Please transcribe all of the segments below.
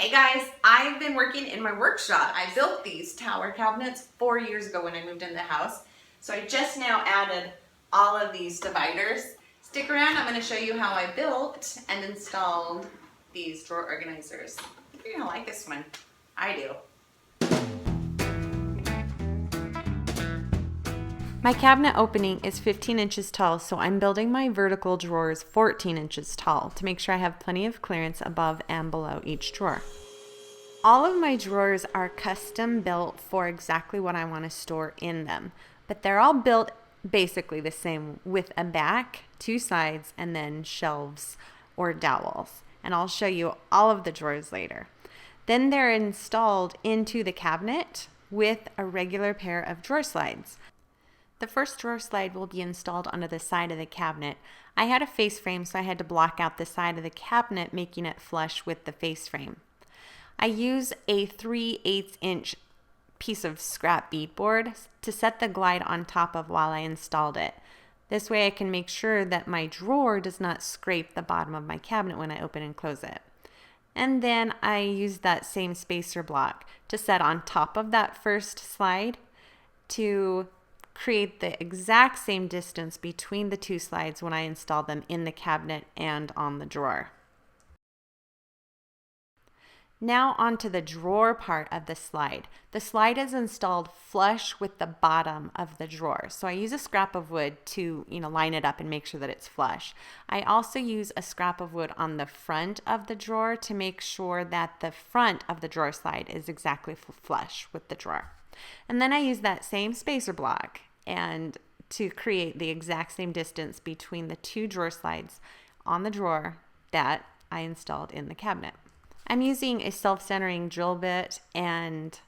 Hey guys, I've been working in my workshop. I built these tower cabinets 4 years ago when I moved in the house. So I just now added all of these dividers. Stick around, I'm going to show you how I built and installed these drawer organizers. You're going to like this one. I do. My cabinet opening is 15 inches tall, so I'm building my vertical drawers 14 inches tall to make sure I have plenty of clearance above and below each drawer. All of my drawers are custom built for exactly what I want to store in them, but they're all built basically the same with a back, two sides, and then shelves or dowels. And I'll show you all of the drawers later. Then they're installed into the cabinet with a regular pair of drawer slides. The first drawer slide will be installed onto the side of the cabinet. I had a face frame, so I had to block out the side of the cabinet, making it flush with the face frame. I use a 3/8 inch piece of scrap beadboard to set the glide on top of while I installed it. This way I can make sure that my drawer does not scrape the bottom of my cabinet when I open and close it. And then I use that same spacer block to set on top of that first slide to create the exact same distance between the two slides when I install them in the cabinet and on the drawer. Now onto the drawer part of the slide. The slide is installed flush with the bottom of the drawer. So I use a scrap of wood to, line it up and make sure that it's flush. I also use a scrap of wood on the front of the drawer to make sure that the front of the drawer slide is exactly flush with the drawer. And then I use that same spacer block and to create the exact same distance between the two drawer slides on the drawer that I installed in the cabinet. I'm using a self-centering drill bit and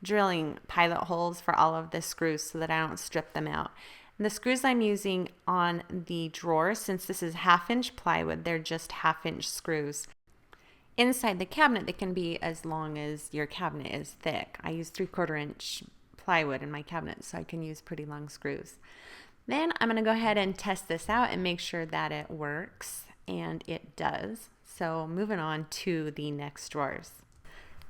drilling pilot holes for all of the screws so that I don't strip them out. And the screws I'm using on the drawer, since this is 1/2 inch plywood, they're just 1/2 inch screws. Inside the cabinet, they can be as long as your cabinet is thick. I use 3/4 inch plywood in my cabinet, so I can use pretty long screws. Then I'm going to go ahead and test this out and make sure that it works, and it does. So moving on to the next drawers.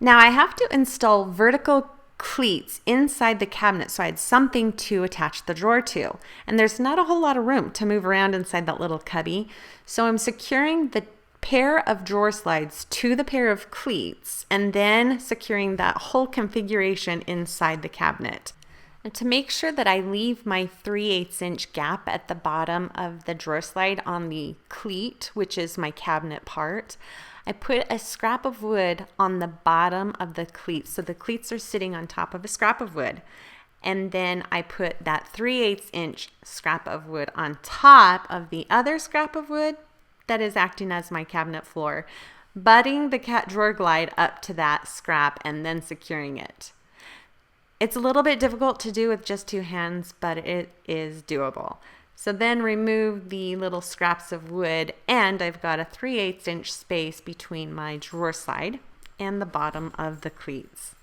Now I have to install vertical cleats inside the cabinet so I had something to attach the drawer to. And there's not a whole lot of room to move around inside that little cubby. So I'm securing the pair of drawer slides to the pair of cleats and then securing that whole configuration inside the cabinet. And to make sure that I leave my 3/8 inch gap at the bottom of the drawer slide on the cleat, which is my cabinet part, I put a scrap of wood on the bottom of the cleat. So the cleats are sitting on top of a scrap of wood. And then I put that 3/8 inch scrap of wood on top of the other scrap of wood that is acting as my cabinet floor, butting the drawer glide up to that scrap and then securing it. It's a little bit difficult to do with just two hands, but it is doable. So then remove the little scraps of wood, and I've got a 3/8 inch space between my drawer slide and the bottom of the cleats.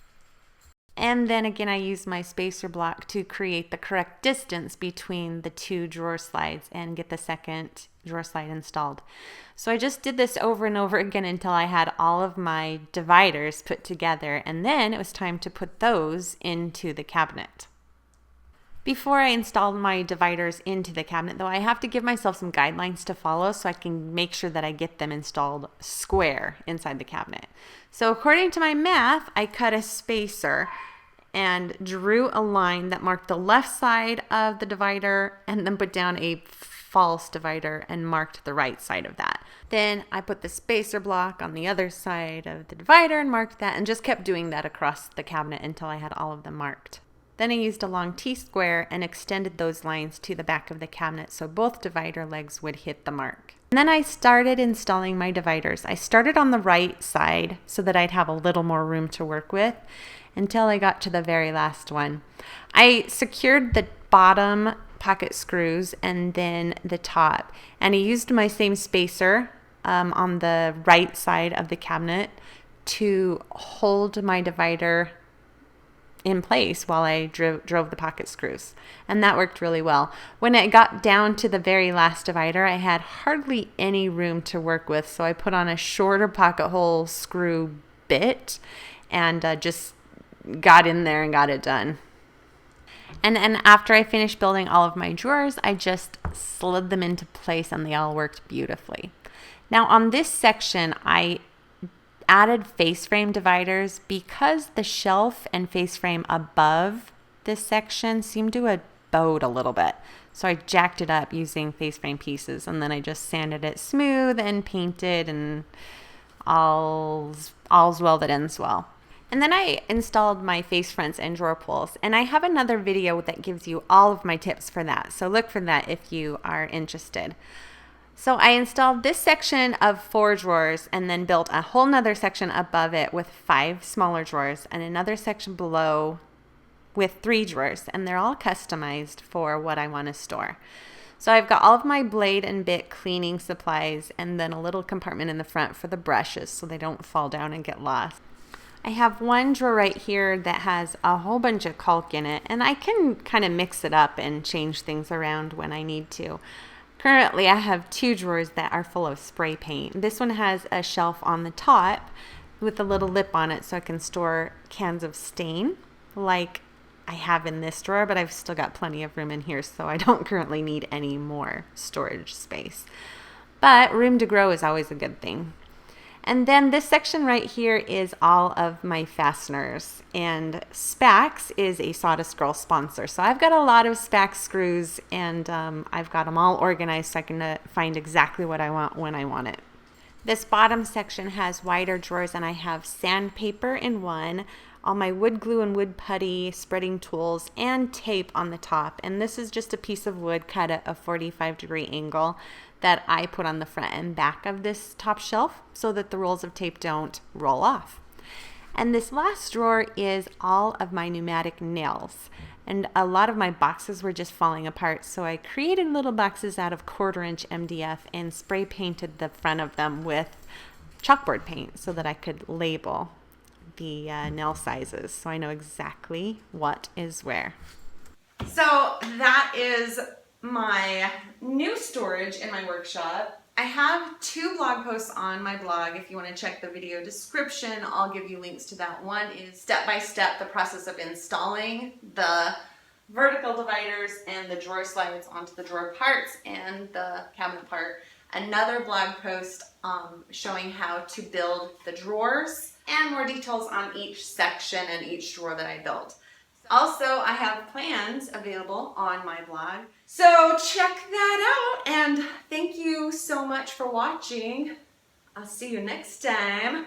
And then again, I use my spacer block to create the correct distance between the two drawer slides and get the second drawer slide installed. So I just did this over and over again until I had all of my dividers put together, and then it was time to put those into the cabinet. Before I install my dividers into the cabinet, though, I have to give myself some guidelines to follow so I can make sure that I get them installed square inside the cabinet. So according to my math, I cut a spacer and drew a line that marked the left side of the divider and then put down a false divider and marked the right side of that. Then I put the spacer block on the other side of the divider and marked that, and just kept doing that across the cabinet until I had all of them marked. Then I used a long T-square and extended those lines to the back of the cabinet so both divider legs would hit the mark. And then I started installing my dividers. I started on the right side so that I'd have a little more room to work with until I got to the very last one. I secured the bottom pocket screws and then the top, and I used my same spacer on the right side of the cabinet to hold my divider in place while I drove the pocket screws, and that worked really well. When it got down to the very last divider, I had hardly any room to work with, so I put on a shorter pocket hole screw bit and just got in there and got it done. And then after I finished building all of my drawers, I just slid them into place and they all worked beautifully. Now on this section, I added face frame dividers because the shelf and face frame above this section seemed to have bowed a little bit. So I jacked it up using face frame pieces, and then I just sanded it smooth and painted, and all's well that ends well. And then I installed my face fronts and drawer pulls, and I have another video that gives you all of my tips for that. So look for that if you are interested. So I installed this section of 4 drawers and then built a whole nother section above it with 5 smaller drawers and another section below with 3 drawers, and they're all customized for what I want to store. So I've got all of my blade and bit cleaning supplies and then a little compartment in the front for the brushes so they don't fall down and get lost. I have one drawer right here that has a whole bunch of caulk in it, and I can kind of mix it up and change things around when I need to. Currently, I have 2 drawers that are full of spray paint. This one has a shelf on the top with a little lip on it so I can store cans of stain like I have in this drawer, but I've still got plenty of room in here, so I don't currently need any more storage space. But room to grow is always a good thing. And then this section right here is all of my fasteners, and Spax is a Sawdust Girl sponsor. So I've got a lot of Spax screws, and I've got them all organized so I can find exactly what I want when I want it. This bottom section has wider drawers, and I have sandpaper in one, all my wood glue and wood putty, spreading tools, and tape on the top. And this is just a piece of wood cut at a 45-degree angle that I put on the front and back of this top shelf so that the rolls of tape don't roll off. And this last drawer is all of my pneumatic nails. And a lot of my boxes were just falling apart, so I created little boxes out of 1/4-inch MDF and spray painted the front of them with chalkboard paint so that I could label the nail sizes so I know exactly what is where. So that is my new storage in my workshop. I have 2 blog posts on my blog. If you want to check the video description, I'll give you links to that. One is step-by-step the process of installing the vertical dividers and the drawer slides onto the drawer parts and the cabinet part. Another blog post showing how to build the drawers and more details on each section and each drawer that I built. Also, I have plans available on my blog, so check that out, and thank you so much for watching. I'll see you next time.